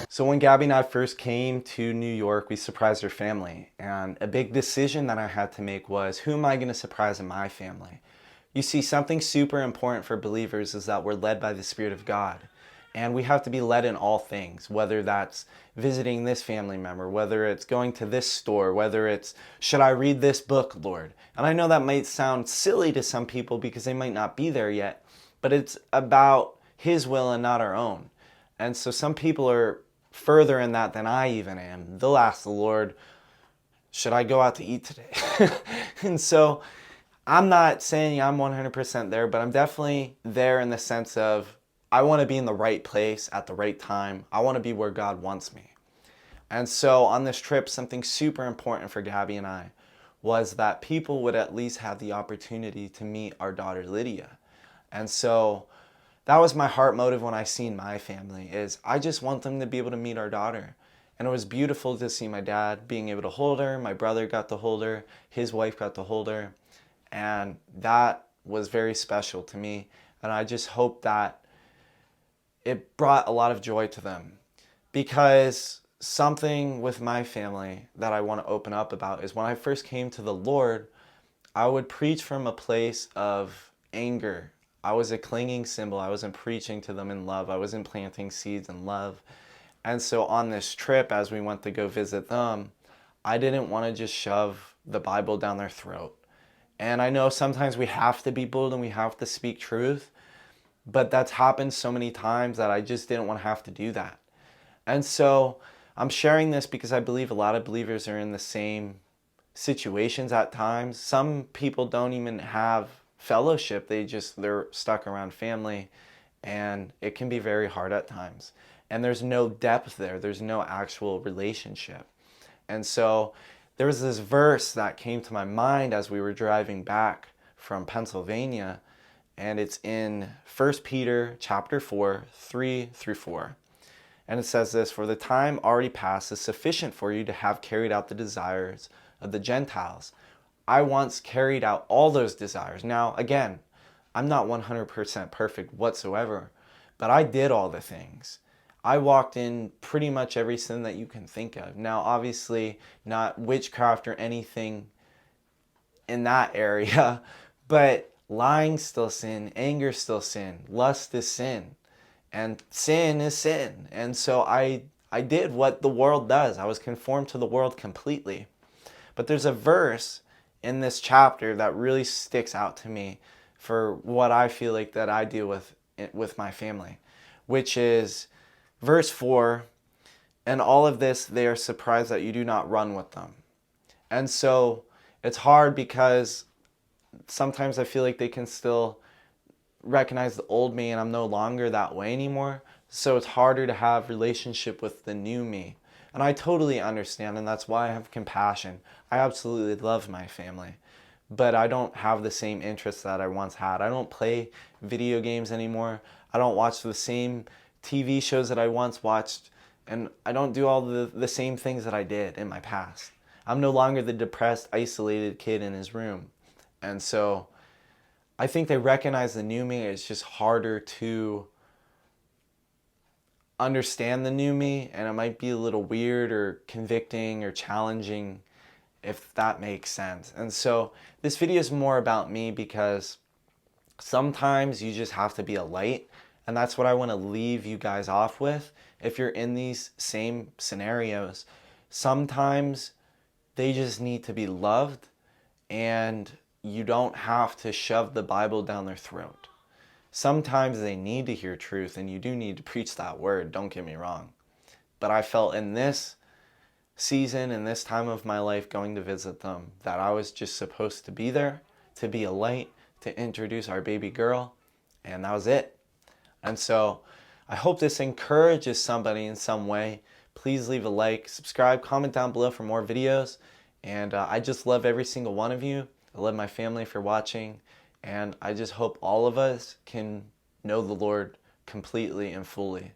So when Gabby and I first came to New York, we surprised her family. And a big decision that I had to make was, who am I going to surprise in my family? You see, something super important for believers is that we're led by the Spirit of God. And we have to be led in all things, whether that's visiting this family member, whether it's going to this store, whether it's, should I read this book, Lord? And I know that might sound silly to some people because they might not be there yet, but it's about His will and not our own. And so some people are further in that than I even am. They'll ask the Lord, should I go out to eat today? And so I'm not saying I'm 100% there, but I'm definitely there in the sense of I want to be in the right place at the right time. I want to be where God wants me. And so on this trip, something super important for Gabby and I was that people would at least have the opportunity to meet our daughter Lydia. And so that was my heart motive when I seen my family, is I just want them to be able to meet our daughter. And it was beautiful to see my dad being able to hold her. My brother got to hold her. His wife got to hold her. And that was very special to me. And I just hope that it brought a lot of joy to them. Because something with my family that I want to open up about is when I first came to the Lord, I would preach from a place of anger. I was a clinging symbol. I wasn't preaching to them in love. I wasn't planting seeds in love. And so on this trip, as we went to go visit them, I didn't want to just shove the Bible down their throat. And I know sometimes we have to be bold and we have to speak truth, but that's happened so many times that I just didn't want to have to do that. And so I'm sharing this because I believe a lot of believers are in the same situations at times. Some people don't even have fellowship. They're stuck around family, and it can be very hard at times. And there's no depth there. There's no actual relationship. And so there was this verse that came to my mind as we were driving back from Pennsylvania, and it's in 1 Peter chapter 4, 3-4. And it says this, "For the time already past is sufficient for you to have carried out the desires of the Gentiles." I once carried out all those desires. Now, again, I'm not 100% perfect whatsoever, but I did all the things. I walked in pretty much every sin that you can think of. Now, obviously, not witchcraft or anything in that area, but lying still sin, anger still sin, lust is sin, and sin is sin. And so I did what the world does. I was conformed to the world completely. But there's a verse in this chapter that really sticks out to me for what I feel like that I deal with my family, which is verse 4, "And all of this they are surprised that you do not run with them." And so it's hard because sometimes I feel like they can still recognize the old me and I'm no longer that way anymore. So it's harder to have relationship with the new me. And I totally understand, and that's why I have compassion. I absolutely love my family, but I don't have the same interests that I once had. I don't play video games anymore. I don't watch the same TV shows that I once watched, and I don't do all the same things that I did in my past. I'm no longer the depressed, isolated kid in his room. And so I think they recognize the new me. It's just harder to understand the new me, and it might be a little weird or convicting or challenging, if that makes sense. And so this video is more about me because sometimes you just have to be a light, and that's what I want to leave you guys off with. If you're in these same scenarios, sometimes they just need to be loved, and you don't have to shove the Bible down their throat. Sometimes they need to hear truth, and you do need to preach that word, don't get me wrong. But I felt in this season, in this time of my life going to visit them, that I was just supposed to be there, to be a light, to introduce our baby girl, and that was it. And so I hope this encourages somebody in some way. Please leave a like, subscribe, comment down below for more videos. And I just love every single one of you. I love my family for watching. And I just hope all of us can know the Lord completely and fully.